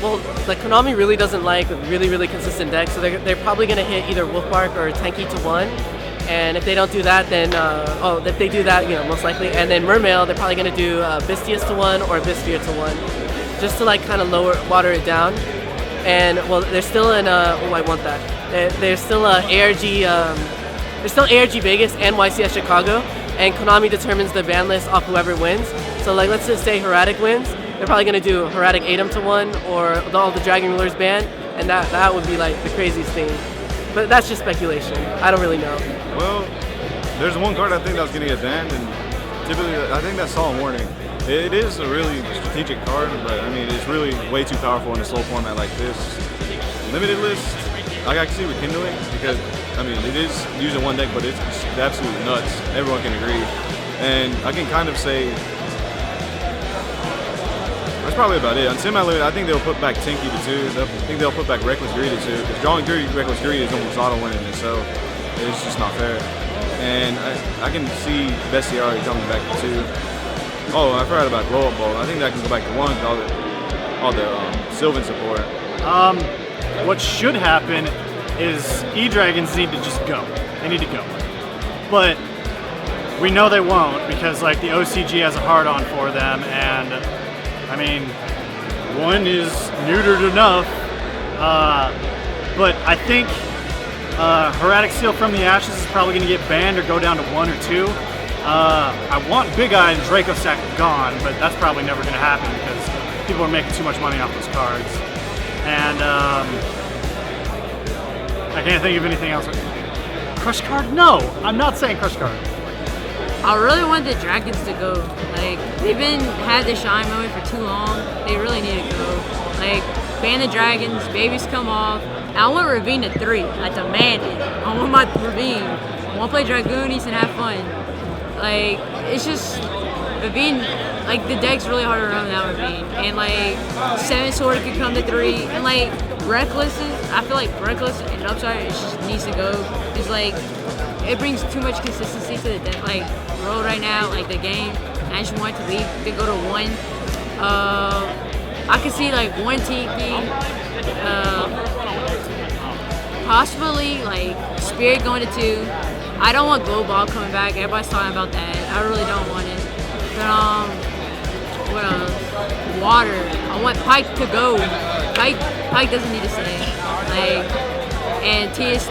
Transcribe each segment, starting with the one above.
well, like Konami really doesn't like really consistent decks, so they're probably going to hit either Wolfbark or Tenki to 1. And if they don't do that, then, if they do that, most likely. And then Mermail, they're probably going to do Bistius to 1 or Bisphere to 1, just to like kind of water it down. And well, they're still in, I want that. They're still ARG, they're still ARG Vegas and YCS Chicago, and Konami determines the ban list off whoever wins. So like, let's just say Heradic wins, they're probably going to do Heradic Atom to 1 or all the Dragon Rulers ban, and that would be like the craziest thing. But that's just speculation. I don't really know. Well, there's one card I think that's going to get banned, and typically I think that's Solemn Warning. It is a really strategic card, but I mean, it's really way too powerful in a slow format like this. Limited list, I can see what Kindling, because I mean, it is using one deck, but it's absolutely nuts. Everyone can agree. And I can kind of say, that's probably about it. On semi-limited, I think they'll put back Tenki to 2. I think they'll put back Reckless Greed to 2, because drawing Reckless Greed is almost auto-winning it, so it's just not fair. And I can see Bestiary jumping back to 2. Oh, I forgot about Blow Up Ball. I think that can go back to 1 with all the Sylvan support. What should happen is E-Dragons need to just go. They need to go. But we know they won't, because like the OCG has a hard-on for them, and I mean, 1 is neutered enough. But I think Heradic Seal from the Ashes is probably going to get banned or go down to 1 or 2. I want Big Eye and Draco Sack gone, but that's probably never going to happen because people are making too much money off those cards. And I can't think of anything else. Crush Card? No, I'm not saying Crush Card. I really want the Dragons to go. Like, they've had the shine moment for too long. They really need to go. Like, ban the Dragons, babies come off. I want Ravine to 3. I demand it. I want my Ravine. I want to play Dragoonies and have fun. Like, it's just Ravine. Like, the deck's really hard to run without Ravine. And like, 7 Sword could come to 3. And like, Reckless I feel like Reckless and Upside just needs to go. It's like, it brings too much consistency to the deck, like world right now, like the game. I just want to leave to go to 1. I can see like 1 Tiki, possibly like Spirit going to 2. I don't want Glow Ball coming back. Everybody's talking about that. I really don't want it. But what else? Water. I want Pike to go. Pike doesn't need to stay. Like, and TS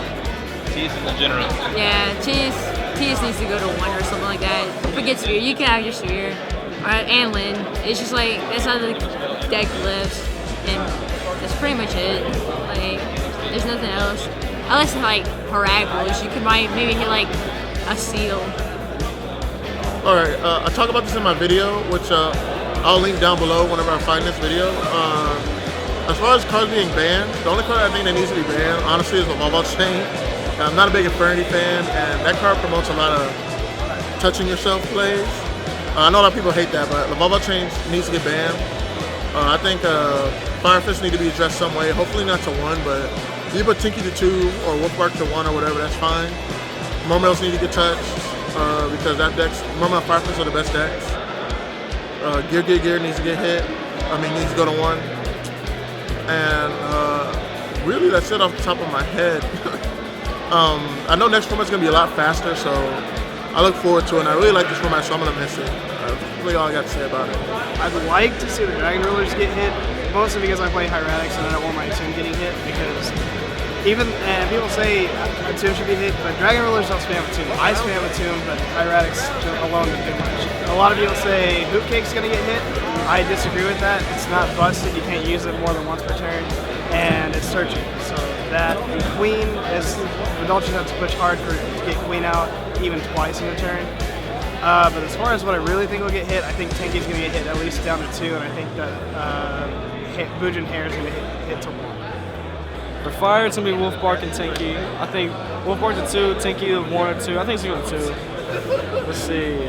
in the general. Yeah, TS needs to go to 1 or something like that. Forget Sphere, you can have your Sphere. Alright, and Lin. It's just like, that's how the deck lives. And that's pretty much it. Like, there's nothing else. Unless like Heracles, you could maybe hit like a Seal. Alright, I talk about this in my video, which I'll link down below whenever I find this video. As far as cards being banned, the only card I think that needs to be banned, honestly, is the Mobile Chain. I'm not a big Infernity fan, and that card promotes a lot of touching yourself plays. I know a lot of people hate that, but the Mobile Chain needs to get banned. I think Fire Fist need to be addressed some way, hopefully not to 1, but you put Tinky to 2 or Wolfbark to 1 or whatever, that's fine. Mermails need to get touched, because that deck's, Mermail Fire Fist are the best decks. Gear needs to get hit, needs to go to 1. And really that's it off the top of my head. I know next format's gonna be a lot faster, so I look forward to it. And I really like this format, so I'm gonna miss it. That's really all I got to say about it. I'd like to see the Dragon Rulers get hit, mostly because I play Hieratics and I don't want my Tomb getting hit, because and people say a Tomb should be hit, but Dragon Rulers don't spam a Tomb. I spam a Tomb, but Hieratics alone don't do much. A lot of people say Hoop Cake's gonna get hit. I disagree with that. It's not busted. You can't use it more than once per turn, and it's searching. So that and Queen is, but don't you have to push hard to get Queen out even twice in a turn. But as far as what I really think will get hit, I think Tenki's gonna get hit at least down to 2, and I think that Bujin Hair is gonna hit to 1. For Fire, it's gonna be Wolfbark and Tenki. I think Wolfbark to 2, Tenki to 1 or 2. I think it's going to 2. Let's see.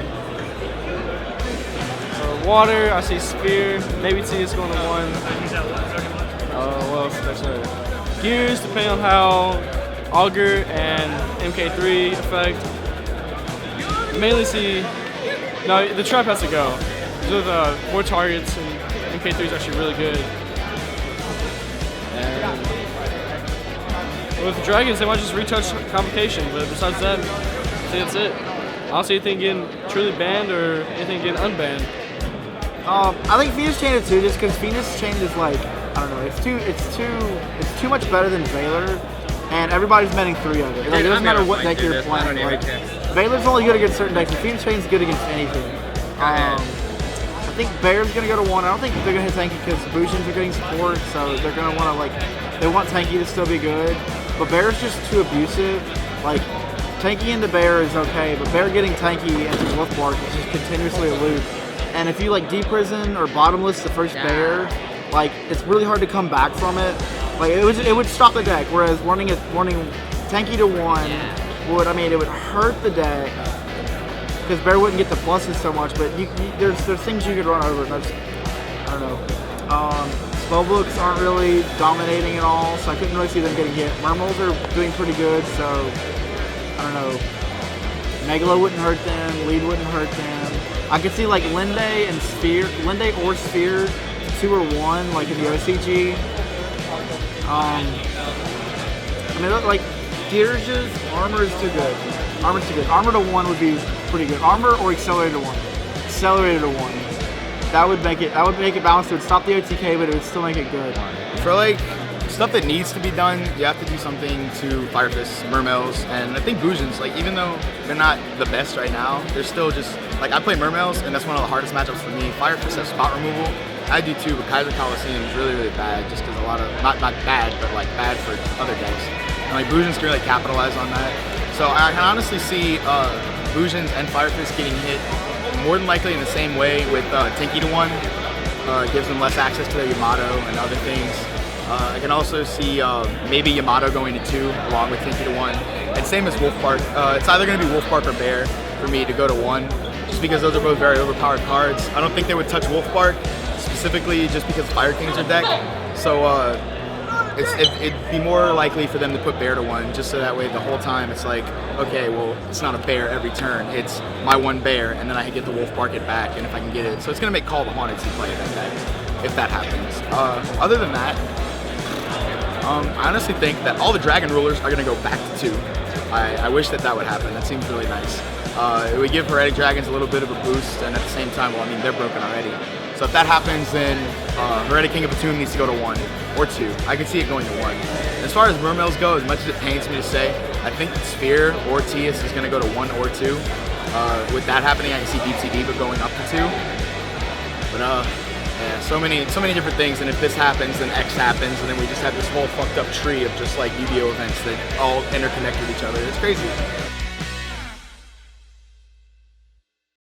Water, I see Sphere, maybe T is going to 1. What else did I say? Gears, depending on how Augur and MK3 affect. Mainly see, no, the trap has to go. With more targets, and MK3 is actually really good. With the Dragons, they might just retouch complication, but besides that, I think that's it. I don't see anything getting truly banned or anything getting unbanned. I think Phoenix Chain is too, just because Phoenix Chain is like, I don't know, it's too much better than Valor, and everybody's banning 3 of it. Like, it doesn't matter what deck you're playing. Like, Valor's only good against certain decks, and Phoenix Chain's good against anything. I think Bear's gonna go to 1. I don't think they're gonna hit Tanky because Bujins are getting support, so they're gonna want to like, they want Tanky to still be good, but Bear's just too abusive. Like, Tanky into Bear is okay, but Bear getting Tanky into Wolfbark is just continuously a loop. And if you like deprison or bottomless the first Bear, like it's really hard to come back from it. Like it would stop the deck. Whereas running Tanky to 1 would, I mean, it would hurt the deck because Bear wouldn't get the pluses so much. But there's things you could run over. I don't know. Spellbooks aren't really dominating at all, so I couldn't really see them getting hit. Mermals are doing pretty good, so I don't know. Megalo wouldn't hurt them. Lead wouldn't hurt them. I could see like Linde or Sphere 2 or 1, like in the OCG. I mean, like Geargia's armor is too good. Armor's too good. Armor to 1 would be pretty good. Armor or Accelerator to 1. Accelerator to 1. That would make it balanced. It would stop the OTK, but it would still make it good. For like stuff that needs to be done, you have to do something to Fire Fists, Mermails, and I think Bujins. Like, even though they're not the best right now, they're still just like, I play Mermails, and that's one of the hardest matchups for me. Fire Fists has spot removal. I do too, but Kaiser Coliseum is really, really bad, just because a lot of not bad, but like bad for other decks. And like Bujins can really capitalize on that. So I can honestly see Bujins and Fire Fists getting hit more than likely in the same way with Tanky to 1. Gives them less access to their Yamato and other things. I can also see maybe Yamato going to 2 along with Tanky to 1. And same as Wolfbark. It's either going to be Wolfbark or Bear for me to go to 1, just because those are both very overpowered cards. I don't think they would touch Wolfbark specifically just because Fire King's their deck. So it'd be more likely for them to put Bear to 1, just so that way the whole time it's like, okay, well, it's not a Bear every turn. It's my 1 Bear, and then I can get the Wolfbark it back, and if I can get it. So it's going to make Call the Haunted to play that deck, if that happens. Other than that, I honestly think that all the Dragon Rulers are going to go back to 2. I wish that would happen. That seems really nice. It would give Heretic Dragons a little bit of a boost, and at the same time, well, I mean, they're broken already. So if that happens, then Heretic King of Batum needs to go to 1 or 2. I could see it going to 1. As far as Mermails go, as much as it pains me to say, I think that Sphere or Tias is going to go to 1 or 2. With that happening, I can see DTD but going up to 2. But yeah, so many different things, and if this happens, then X happens, and then we just have this whole fucked up tree of just like Yu-Gi-Oh events that all interconnect with each other. It's crazy.